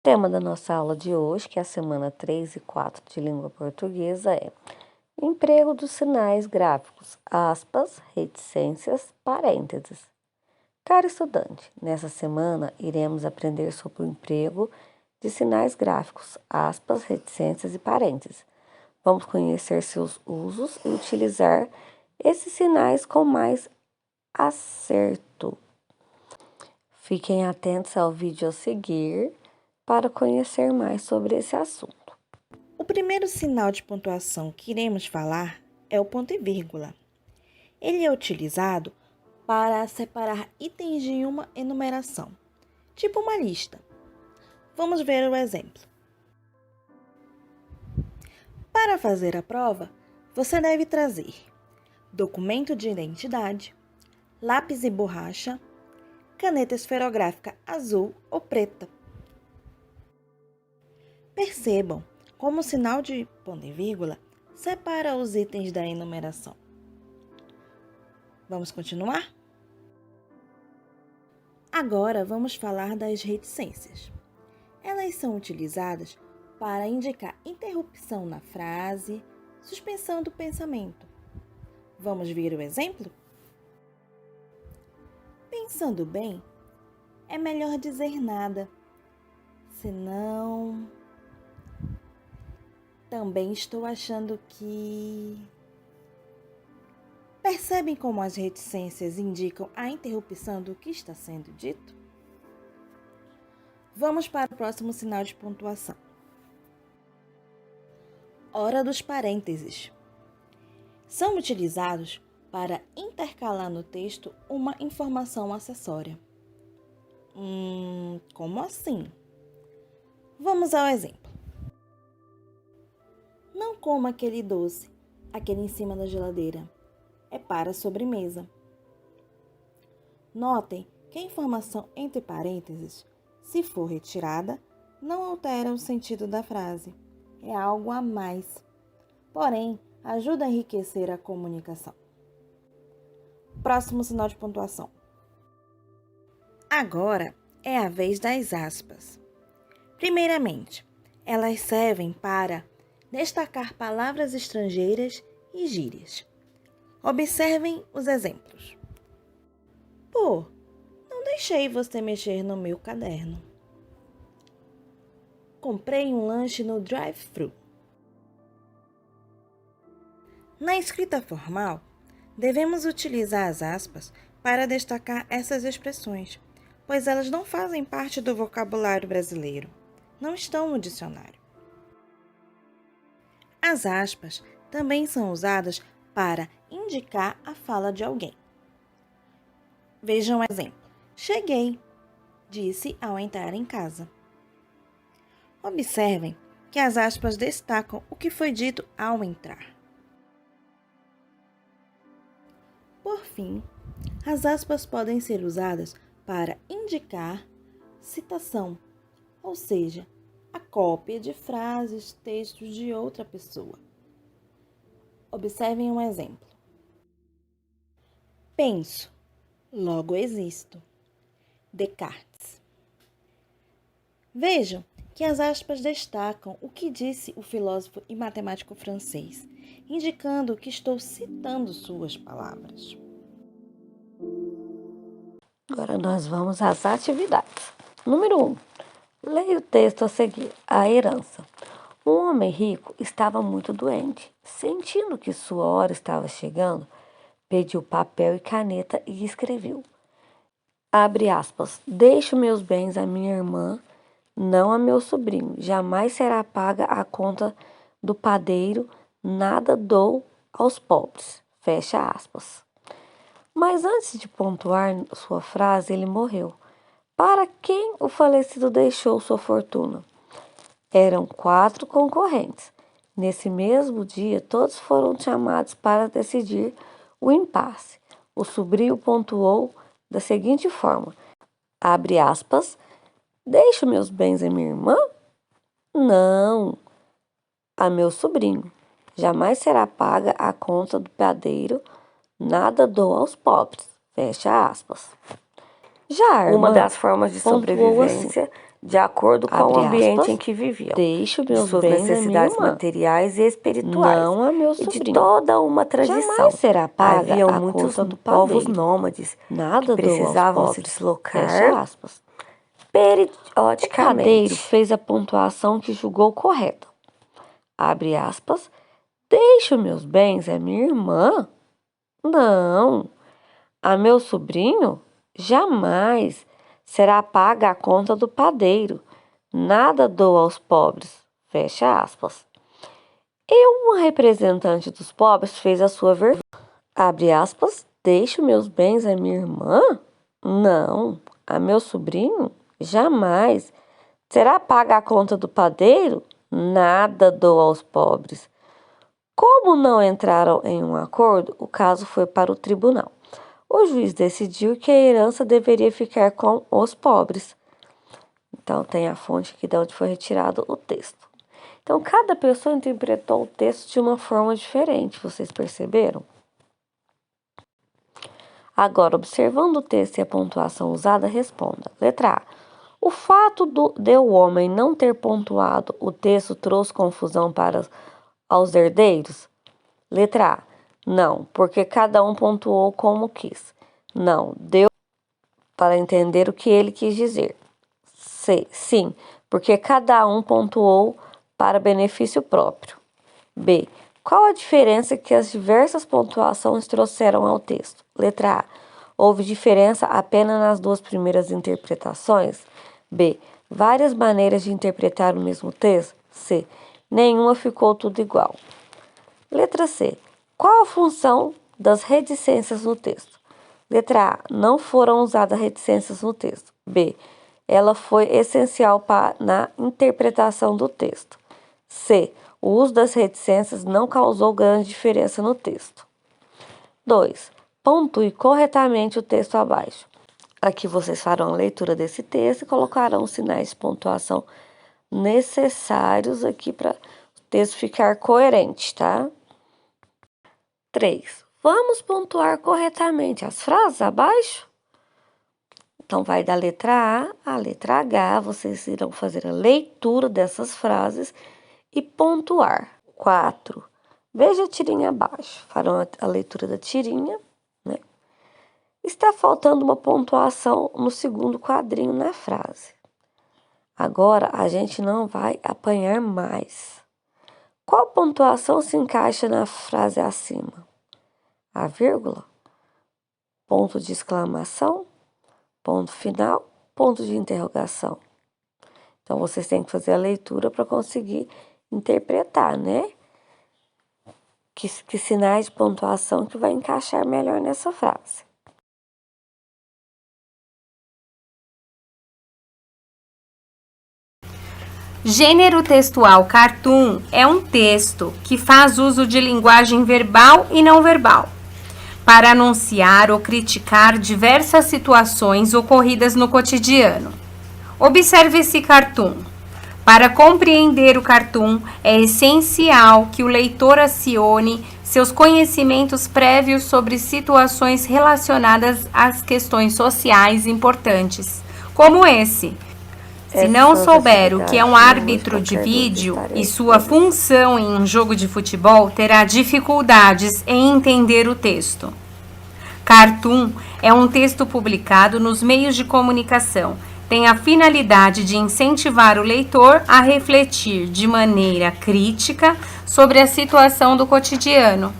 tema da nossa aula de hoje, que é a semana 3 e 4 de língua portuguesa, é emprego dos sinais gráficos, aspas, reticências, parênteses. Caro estudante, nessa semana iremos aprender sobre o emprego de sinais gráficos, aspas, reticências e parênteses. Vamos conhecer seus usos e utilizar esses sinais com mais acerto. Fiquem atentos ao vídeo a seguir para conhecer mais sobre esse assunto. O primeiro sinal de pontuação que iremos falar é o ponto e vírgula. Ele é utilizado para separar itens de uma enumeração, tipo uma lista. Vamos ver o exemplo. Para fazer a prova, você deve trazer documento de identidade, lápis e borracha, caneta esferográfica azul ou preta. Percebam como o sinal de ponto e vírgula separa os itens da enumeração. Vamos continuar? Agora vamos falar das reticências. Elas são utilizadas para indicar interrupção na frase, suspensão do pensamento. Vamos ver o exemplo? Pensando bem, é melhor dizer nada, senão também estou achando que... Percebem como as reticências indicam a interrupção do que está sendo dito? Vamos para o próximo sinal de pontuação. Hora dos parênteses. São utilizados para intercalar no texto uma informação acessória. Como assim? Vamos ao exemplo. Não coma aquele doce, aquele em cima da geladeira. É para a sobremesa. Notem que a informação entre parênteses, se for retirada, não altera o sentido da frase. É algo a mais. Porém, ajuda a enriquecer a comunicação. Próximo sinal de pontuação. Agora é a vez das aspas. Primeiramente, elas servem para destacar palavras estrangeiras e gírias. Observem os exemplos. Pô, não deixei você mexer no meu caderno. Comprei um lanche no drive-thru. Na escrita formal, devemos utilizar as aspas para destacar essas expressões, pois elas não fazem parte do vocabulário brasileiro, não estão no dicionário. As aspas também são usadas para indicar a fala de alguém. Vejam o exemplo. Cheguei, disse ao entrar em casa. Observem que as aspas destacam o que foi dito ao entrar. Por fim, as aspas podem ser usadas para indicar citação, ou seja, a cópia de frases, textos de outra pessoa. Observem um exemplo. Penso, logo existo. Descartes. Vejam que as aspas destacam o que disse o filósofo e matemático francês, indicando que estou citando suas palavras. Agora nós vamos às atividades. Número 1. Leia o texto a seguir. A herança. Um homem rico estava muito doente. Sentindo que sua hora estava chegando, pediu papel e caneta e escreveu. Abre aspas. Deixo meus bens à minha irmã, não a meu sobrinho. Jamais será paga a conta do padeiro, nada dou aos pobres. Fecha aspas. Mas antes de pontuar sua frase, ele morreu. Para quem o falecido deixou sua fortuna? Eram 4 concorrentes. Nesse mesmo dia, todos foram chamados para decidir o impasse. O sobrinho pontuou da seguinte forma, abre aspas, deixo meus bens a minha irmã? Não, a meu sobrinho. Jamais será paga a conta do padeiro, nada dou aos pobres. Fecha aspas. Já a uma irmã das formas de pontuou sobrevivência de acordo com o abre ambiente aspas, em que viviam, deixo de meus suas bens a minha necessidades irmã, materiais e espirituais, não a meu e de sobrinho. toda uma Jamais tradição. será paga Haviam a muitos conta do povos padeiro. nômades que Nada dou aos precisavam se pobres. deslocar Fecha aspas. O periodicamente. padeiro fez a pontuação que julgou correta. Abre aspas, deixo meus bens a minha irmã? Não, a meu sobrinho? Jamais será paga a conta do padeiro. Nada dou aos pobres. Fecha aspas. E uma representante dos pobres fez a sua versão. Abre aspas, deixo meus bens a minha irmã? Não, a meu sobrinho? Jamais. Será paga a conta do padeiro? Nada dou aos pobres. Como não entraram em um acordo, o caso foi para o tribunal. O juiz decidiu que a herança deveria ficar com os pobres. Então, tem a fonte aqui de onde foi retirado o texto. Então, cada pessoa interpretou o texto de uma forma diferente, vocês perceberam? Agora, observando o texto e a pontuação usada, responda. Letra A. O fato de o homem não ter pontuado o texto trouxe confusão para aos herdeiros? Letra A. Não, porque cada um pontuou como quis. Não, deu para entender o que ele quis dizer. C. Sim, porque cada um pontuou para benefício próprio. B. Qual a diferença que as diversas pontuações trouxeram ao texto? Letra A. Houve diferença apenas nas duas primeiras interpretações? B. Várias maneiras de interpretar o mesmo texto? C. Nenhuma, ficou tudo igual. Letra C. Qual a função das reticências no texto? Letra A. Não foram usadas reticências no texto. B. Ela foi essencial na interpretação do texto. C. O uso das reticências não causou grande diferença no texto. 2. Pontue corretamente o texto abaixo. Aqui vocês farão a leitura desse texto e colocarão os sinais de pontuação necessários aqui para o texto ficar coerente, tá? 3. Vamos pontuar corretamente as frases abaixo? Então, vai da letra A à letra H, vocês irão fazer a leitura dessas frases e pontuar. 4. Veja a tirinha abaixo, farão a leitura da tirinha, né? Está faltando uma pontuação no segundo quadrinho na frase. Agora, a gente não vai apanhar mais. Qual pontuação se encaixa na frase acima? A vírgula, ponto de exclamação, ponto final, ponto de interrogação. Então, vocês têm que fazer a leitura para conseguir interpretar, né? Que sinais de pontuação que vai encaixar melhor nessa frase. Gênero textual cartoon é um texto que faz uso de linguagem verbal e não verbal para anunciar ou criticar diversas situações ocorridas no cotidiano. Observe esse cartoon. Para compreender o cartoon, é essencial que o leitor acione seus conhecimentos prévios sobre situações relacionadas às questões sociais importantes, como esse. Se não souber o que é um árbitro de vídeo e sua função em um jogo de futebol, terá dificuldades em entender o texto. Cartoon é um texto publicado nos meios de comunicação. Tem a finalidade de incentivar o leitor a refletir de maneira crítica sobre a situação do cotidiano.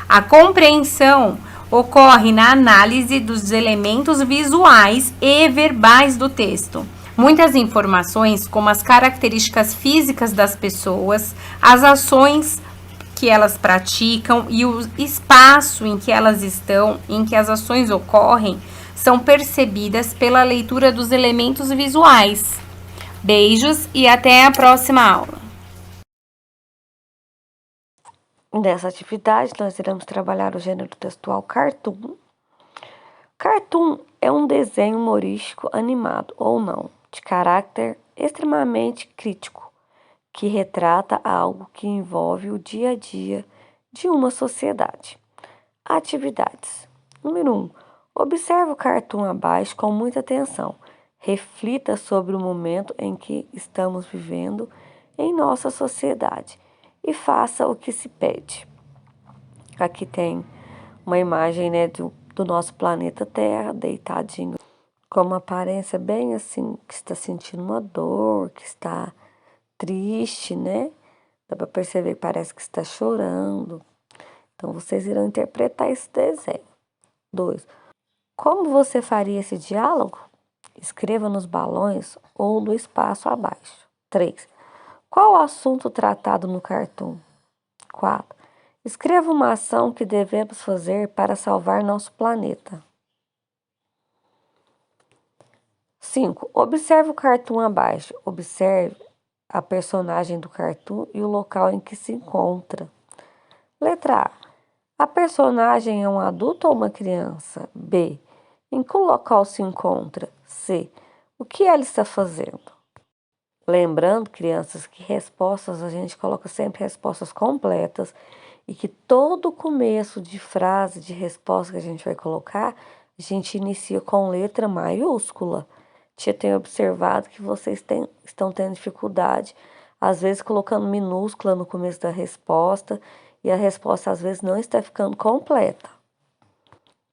A compreensão ocorre na análise dos elementos visuais e verbais do texto. Muitas informações, como as características físicas das pessoas, as ações que elas praticam e o espaço em que elas estão, em que as ações ocorrem, são percebidas pela leitura dos elementos visuais. Beijos e até a próxima aula. Nessa atividade, nós iremos trabalhar o gênero textual cartoon. Cartoon é um desenho humorístico animado ou não, de caráter extremamente crítico, que retrata algo que envolve o dia a dia de uma sociedade. Atividades. Número 1. Observe o cartoon abaixo com muita atenção. Reflita sobre o momento em que estamos vivendo em nossa sociedade e faça o que se pede. Aqui tem uma imagem, né, do nosso planeta Terra, deitadinho, com uma aparência bem assim, que está sentindo uma dor, que está triste, né? Dá para perceber que parece que está chorando. Então, vocês irão interpretar esse desenho. 2. Como você faria esse diálogo? Escreva nos balões ou no espaço abaixo. 3. Qual o assunto tratado no cartoon? 4. Escreva uma ação que devemos fazer para salvar nosso planeta. 5. Observe o cartoon abaixo. Observe a personagem do cartoon e o local em que se encontra. Letra A. A personagem é um adulto ou uma criança? B. Em que local se encontra? C. O que ela está fazendo? Lembrando, crianças, que respostas a gente coloca sempre respostas completas e que todo começo de frase, de resposta que a gente vai colocar, a gente inicia com letra maiúscula. Tia tem observado que vocês estão tendo dificuldade, às vezes colocando minúscula no começo da resposta e a resposta às vezes não está ficando completa.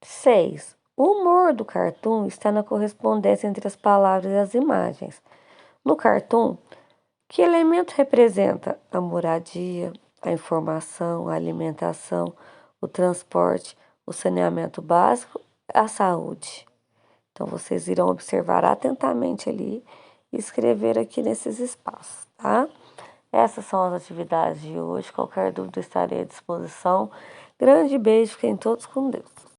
6. O humor do cartoon está na correspondência entre as palavras e as imagens. No cartoon, que elemento representa a moradia, a informação, a alimentação, o transporte, o saneamento básico, a saúde? Então, vocês irão observar atentamente ali e escrever aqui nesses espaços, tá? Essas são as atividades de hoje. Qualquer dúvida estarei à disposição. Grande beijo, fiquem todos com Deus.